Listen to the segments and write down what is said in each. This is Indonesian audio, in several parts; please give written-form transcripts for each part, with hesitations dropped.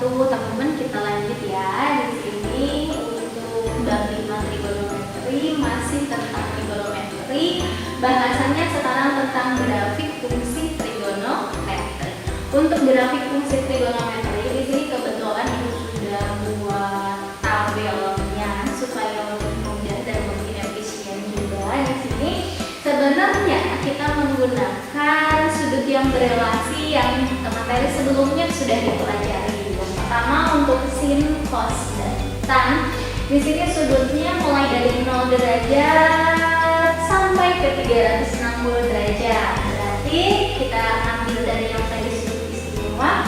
teman-teman kita lanjut ya. Di sini untuk bab 5 trigonometri masih tentang trigonometri. Bahasannya sekarang tentang grafik fungsi trigonometri. Untuk grafik fungsi trigonometri di sini kebetulan ibu sudah buat tabelnya supaya lebih mudah dan lebih efisien juga. Di sini sebenarnya kita menggunakan sudut yang berelasi yang materi sebelumnya sudah dipelajari. Yang pertama untuk sin, cos, dan tan. Di sini sudutnya mulai dari 0 derajat sampai ke 360 derajat. Berarti kita ambil dari yang tadi sudut istimewa,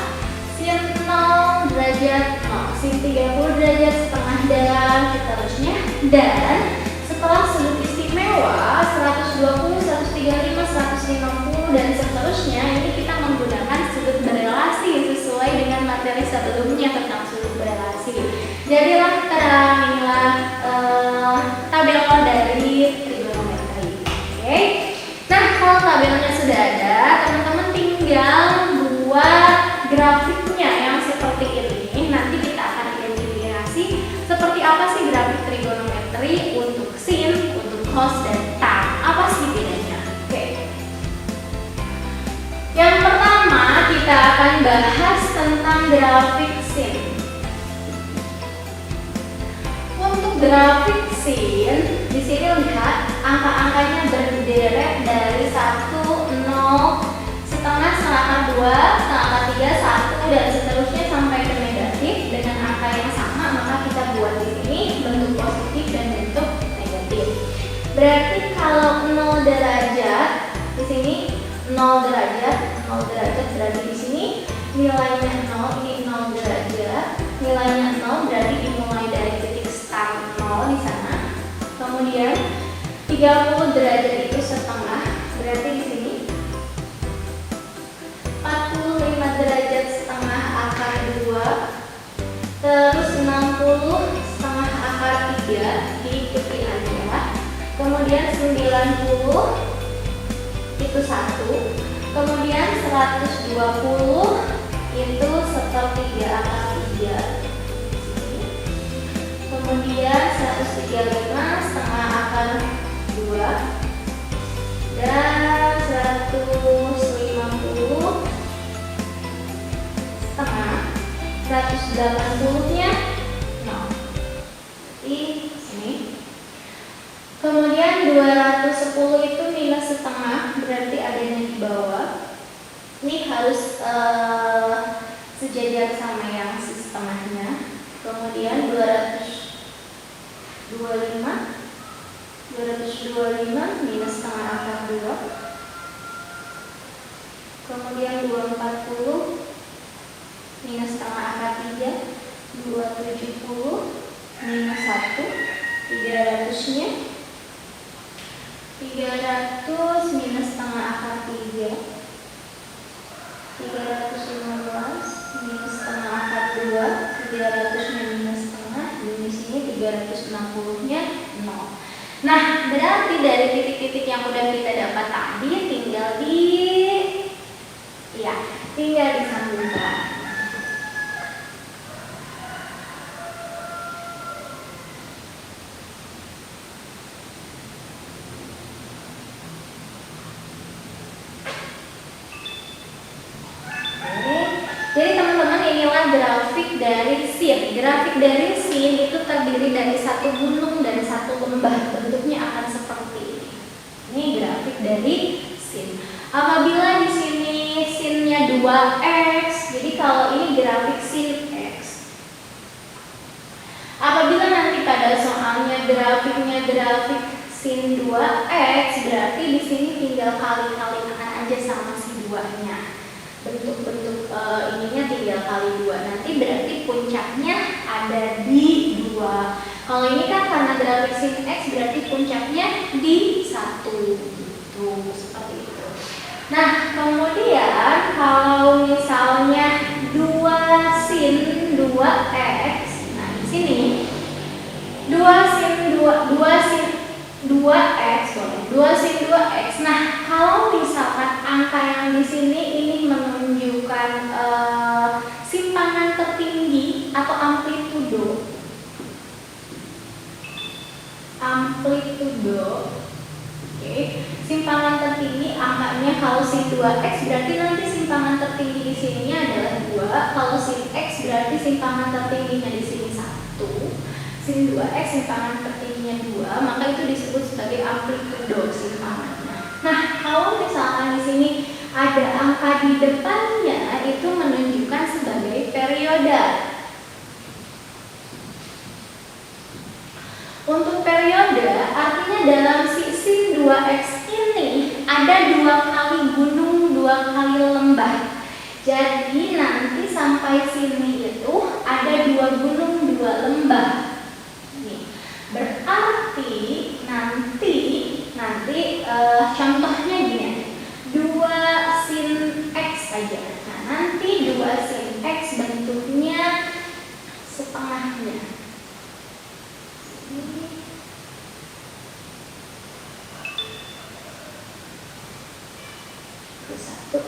sin 0 derajat, sin 30 derajat setengah dan seterusnya. Dan setelah sudut istimewa 120, 135, 150 dan seterusnya, ini kita menggunakan sudut berelasi sesuai dengan materi sebelumnya tentang sudut berelasi. Jadilah terang inilah tabel dari trigonometri. Oke. Nah, kalau tabelnya sudah ada, teman-teman tinggal buat grafiknya yang seperti ini. Nanti kita akan identifikasi seperti apa sih grafik trigonometri untuk sin, untuk cos dan tan. Apa sih bedanya? Oke. Yang pertama kita akan bahas tentang grafik sin. Untuk grafik sin, di sini lihat angka-angkanya berderet dari 1, 0, setengah, setengah akar 2, setengah akar 3, 1 dan seterusnya sampai ke negatif dengan angka yang sama, maka kita buat di sini bentuk positif dan bentuk negatif. Berarti kalau 0 derajat di sini 0 derajat berarti di sini nilainya 0, ini 0 derajat, nilainya 0 berarti dimulai dari titik start 0 di sana. Kemudian 30 derajat itu setengah, berarti di sini 45 derajat setengah akar 2, terus 60 setengah akar 3, diikuti aja. Kemudian 90 itu 1, kemudian 120 itu sepertiga akar 3, kemudian 135 setengah akar 2, dan 150 setengah, 180 nya 0 di sini. Kemudian 210 itu minus setengah, berarti adanya di bawah. Ini harus sejajar sama yang setengahnya. Kemudian 225 minus setengah akar 2. Kemudian 240 minus setengah akar 3, 270 minus 1, 300-nya 300 minus setengah akar 3, 315 minus setengah akar 2, 300-nya minus setengah, di sini 360-nya 0. Nah, berarti dari titik-titik yang udah kita dapat tadi tinggal disambungkan. Jadi teman-teman, inilah grafik dari sin. Grafik dari sin itu terdiri dari satu gunung dan satu lembah. Bentuknya akan seperti ini. Ini grafik dari sin. Apabila di sini sinnya 2x, jadi kalau ini grafik sin x. Apabila nanti pada soalnya grafiknya grafik sin 2x, berarti di sini tinggal kali-kalikan aja sama si 2-nya. Bentuk-bentuk ininya tinggal kali 2, nanti berarti puncaknya ada di 2. Kalau ini kan karena grafik sin x berarti puncaknya di 1 gitu, seperti itu. Nah, kemudian kalau misalnya 2 sin 2x, nah di sini 2 sin 2x boleh, 2 sin 2x. Nah, kalau misalkan angka yang di sini ini menunjukkan simpangan tertinggi amplitudo. Oke, simpangan tertinggi angkanya kalau sin 2x berarti nanti simpangan tertinggi di sininya adalah 2. Kalau sin x berarti simpangan tertingginya di sini 1. Sin 2x simpangan tertingginya 2, maka itu disebut sebagai amplitudo simpangannya. Nah, kalau misalkan di sini ada angka di depannya, itu menunjukkan sebagai periode. Untuk periode artinya dalam si sin 2x ini ada 2 kali gunung, 2 kali lembah. Jadi nanti sampai sini itu ada 2 gunung, 2 lembah. Nih, berarti nanti contohnya gini, 2 sin x saja. Nah, nanti 2 sin x bentuknya setengahnya. Satu.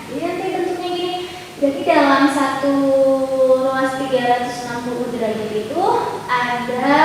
Jadi nanti bentuknya gini. Jadi dalam satu ruas 360 derajat itu ada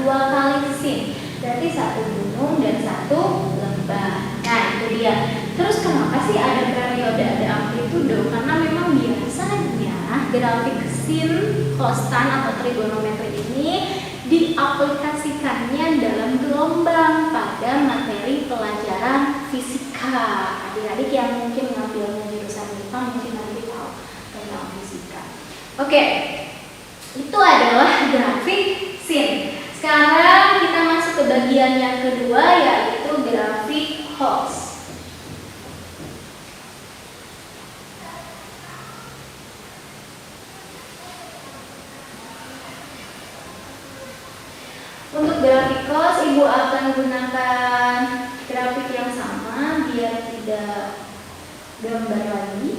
2 kali sin. Berarti 1 gunung dan 1 lembah. Nah, itu dia. Terus kenapa sih ada periode, ada amplitudo? Karena memang biasanya grafik sin, kosan atau trigonometri ini diaplikasikannya dalam gelombang pada materi pelajaran fisika. Adik-adik yang mungkin ngambilnya jurusan IPA mungkin nanti tahu tentang fisika. Oke, itu adalah grafik sin. Sekarang kita masuk ke bagian yang kedua, yaitu grafik cos. Untuk grafik cos, Ibu akan gunakan grafik yang sama biar tidak gambar lagi.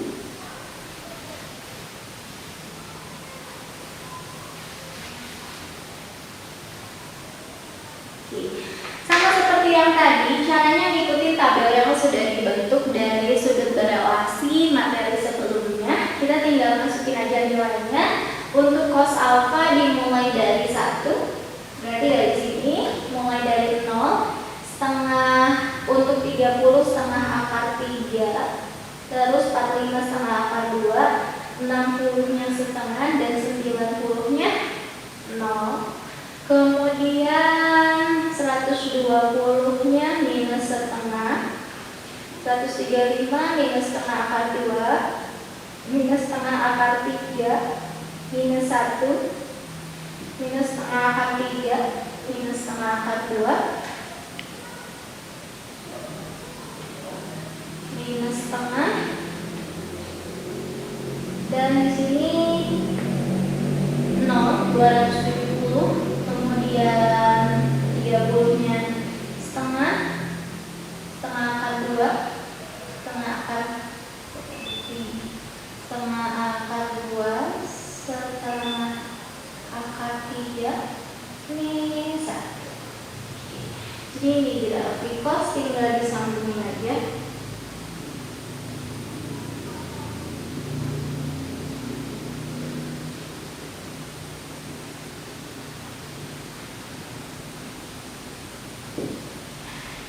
Sama seperti yang tadi, caranya ngikutin tabel yang sudah dibentuk dari sudut berelasi materi sebelumnya. Kita tinggal masukin aja nilainya. Untuk cos alfa dimulai dari 1. Berarti dari sini mulai dari 0, setengah untuk 30 setengah akar 3, terus 45 setengah akar 2, 60-nya setengah dan 90-nya 0. Kemudian 120-nya minus setengah, 135 minus setengah akar 2, minus setengah akar 3, minus 1, minus setengah akar 3, minus setengah akar 2, minus setengah, dan di sini 0, 270, kemudian 30-nya setengah, setengah akar 2, setengah akar 2, setengah akar 3, ini 1. Jadi ini grafik cos, tinggal disambungin aja.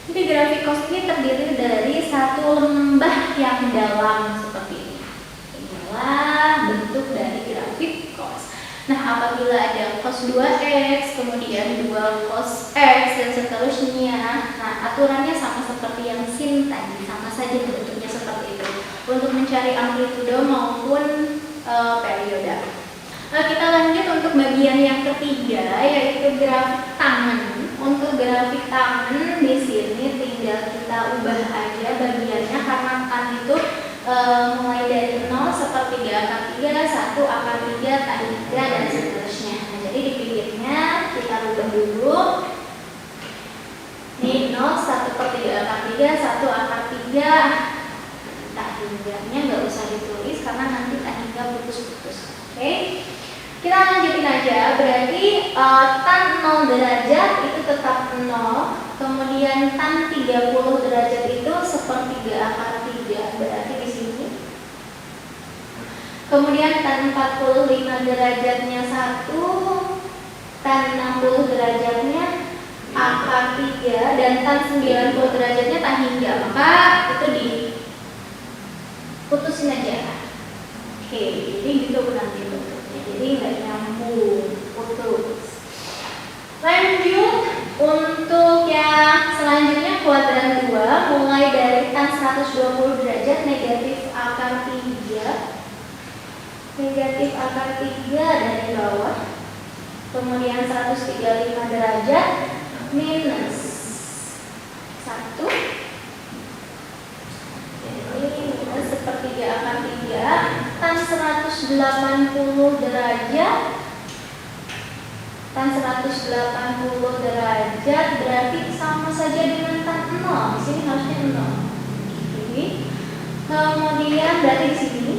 Jadi grafik cos ini terdiri dari satu lembah yang dalam seperti ini. Inilah bentuk dari grafik cos. Nah, apabila ada cos 2x, kemudian 2 cos x, dan seterusnya, nah aturannya sama seperti yang sin tadi, sama saja bentuknya seperti itu. Untuk mencari amplitudo maupun periode. Nah, kita lanjut untuk bagian yang ketiga, yaitu grafik tangan. Untuk grafik tangan di sini tinggal kita ubah aja bagiannya, karena kan itu mulai dari 0 sepertiga akar 3, 1 akar 3, tan 3, dan seterusnya. Nah, jadi di pinggirnya kita ubah dulu. Ini 0, 1/3 akar 3, 1 akar 3, tangganya nggak usah ditulis karena nanti tak hingga putus-putus. Oke, kita lanjutin aja. Berarti tan 0 derajat itu tetap 0, kemudian tan 30 derajat itu sepertiga akar 3, berarti di sini. Kemudian tan 45 derajatnya 1, tan 60 derajatnya akar 3, dan tan 90 derajatnya tan hingga, maka itu diputusin aja. Oke, jadi gitu nanti bentuknya, jadi nggak nyambung, putus. Lanjut untuk yang selanjutnya kuadran 2, mulai dari tan 120 derajat negatif akar 3, negatif akar 3 dari bawah, kemudian 135 derajat minus 1, jadi minus sepertiga akar 3, tan 180 derajat, tan 180 derajat berarti sama saja dengan tan 0, di sini harusnya 0. Jadi, kemudian berarti di sini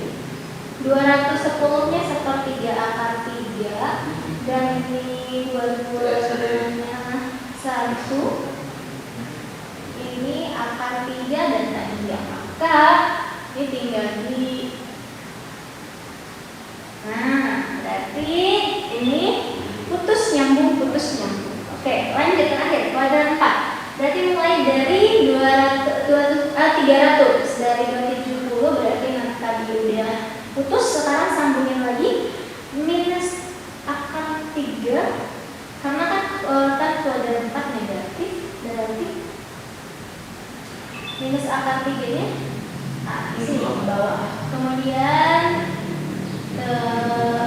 210-nya sepertiga akar 3, dan ini dua-duanya 1, ini akar 3 dan tan hingga, maka ini tinggal di, nah berarti ini putus nyambung. Oke, lanjut terakhir kuadran 4, berarti mulai dari 300 dari 270, berarti nanti tadi udah putus, sekarang sambungin lagi minus akar 3, karena kan tan kuadran 4 negatif, berarti minus akar 3 nya di sini di bawah, kemudian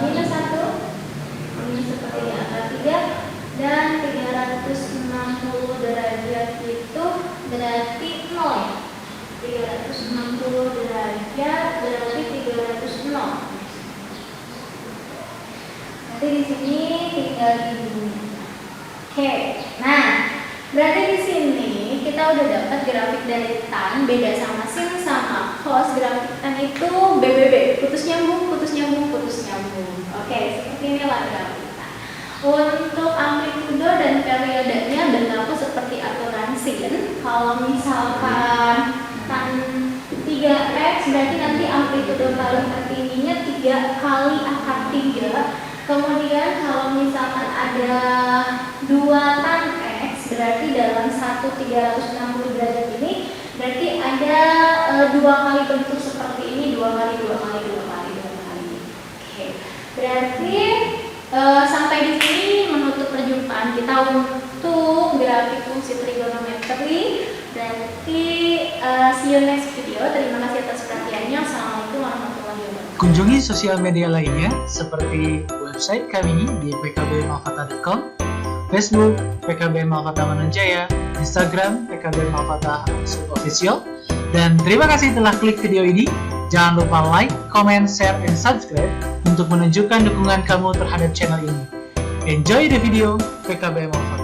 minus 1, minus seperti akar 3, dan 360 derajat itu berarti 0 ya. 360 derajat berarti 300. Nanti di sini tinggal di. Oke, nah berarti di sini kita udah dapat grafik dari tan, beda sama sin sama cos. Grafik tan itu BBB, putus nyambung. Oke, seperti inilah grafik tan. Untuk amplitudo dan periodenya berlaku seperti aturan sin. Kalau misalkan tan 3x berarti nanti amplitudo paling tertingginya 3 kali akar 3. Kemudian kalau misalkan ada 2 tan x berarti dalam satu 360 derajat ini berarti ada 2 kali bentuk seperti ini, 2 kali. Oke, berarti sampai di sini menutup perjumpaan kita untuk grafik fungsi trigonometri. Berarti see you next video. Terima kasih atas perhatiannya. Assalamualaikum warahmatullahi wabarakatuh. Kunjungi sosial media lainnya seperti website kami di pkbmalkata.com, Facebook PKB Malkata Manunjaya, Instagram PKB Malkata Official. Dan terima kasih telah klik video ini. Jangan lupa like, comment, share, dan subscribe untuk menunjukkan dukungan kamu terhadap channel ini. Enjoy the video PKB Malkata.